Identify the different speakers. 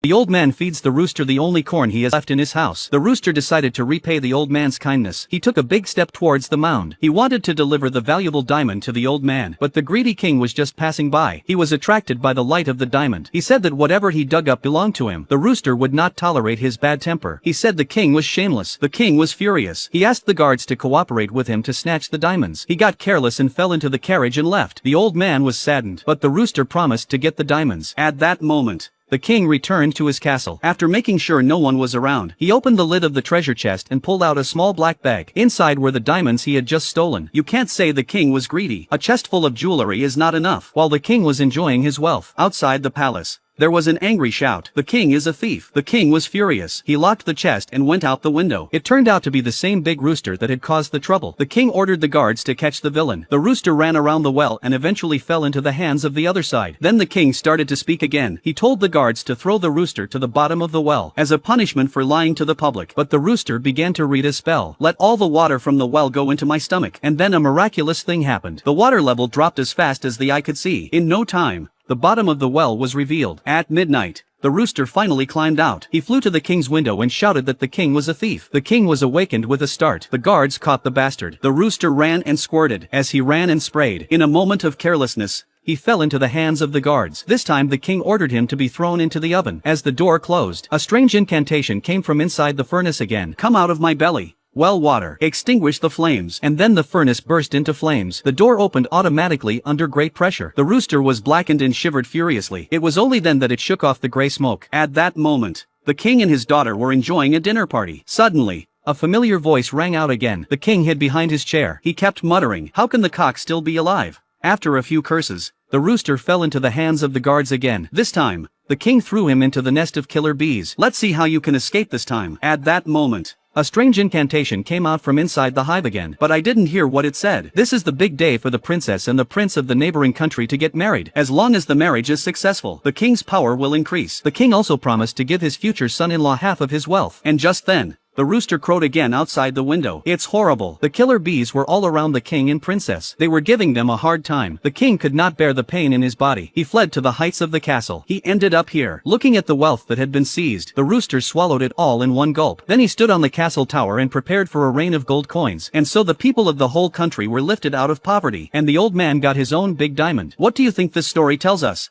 Speaker 1: The old man feeds the rooster the only corn he has left in his house. The rooster decided to repay the old man's kindness. He took a big step towards the mound. He wanted to deliver the valuable diamond to the old man, but the greedy king was just passing by. He was attracted by the light of the diamond. He said that whatever he dug up belonged to him. The rooster would not tolerate his bad temper. He said the king was shameless. The king was furious. He asked the guards to cooperate with him to snatch the diamonds. He got careless and fell into the carriage and left. The old man was saddened, but the rooster promised to get the diamonds. At that moment, the king returned to his castle. After making sure no one was around, he opened the lid of the treasure chest and pulled out a small black bag. Inside were the diamonds he had just stolen. You can't say the king was greedy. A chest full of jewelry is not enough. While the king was enjoying his wealth, outside the palace, there was an angry shout. The king is a thief. The king was furious. He locked the chest and went out the window. It turned out to be the same big rooster that had caused the trouble. The king ordered the guards to catch the villain. The rooster ran around the well and eventually fell into the hands of the other side. Then the king started to speak again. He told the guards to throw the rooster to the bottom of the well as a punishment for lying to the public. But the rooster began to read a spell. Let all the water from the well go into my stomach. And then a miraculous thing happened. The water level dropped as fast as the eye could see. In no time, the bottom of the well was revealed. At midnight, the rooster finally climbed out. He flew to the king's window and shouted that the king was a thief. The king was awakened with a start. The guards caught the bastard. The rooster ran and squirted. As he ran and sprayed, in a moment of carelessness, he fell into the hands of the guards. This time the king ordered him to be thrown into the oven. As the door closed, a strange incantation came from inside the furnace again. Come out of my belly. Well, water, extinguish the flames. And then the furnace burst into flames. The door opened automatically under great pressure. The rooster was blackened and shivered furiously. It was only then that it shook off the gray smoke. At that moment, the king and his daughter were enjoying a dinner party. Suddenly, a familiar voice rang out again. The king hid behind his chair. He kept muttering, "How can the cock still be alive?" After a few curses, the rooster fell into the hands of the guards again. This time, the king threw him into the nest of killer bees. Let's see how you can escape this time. At that moment, a strange incantation came out from inside the hive again, but I didn't hear what it said. This is the big day for the princess and the prince of the neighboring country to get married. As long as the marriage is successful, the king's power will increase. The king also promised to give his future son-in-law half of his wealth. And just then, the rooster crowed again outside the window. It's horrible. The killer bees were all around the king and princess. They were giving them a hard time. The king could not bear the pain in his body. He fled to the heights of the castle. He ended up here. Looking at the wealth that had been seized, the rooster swallowed it all in one gulp. Then he stood on the castle tower and prepared for a rain of gold coins. And so the people of the whole country were lifted out of poverty. And the old man got his own big diamond. What do you think this story tells us?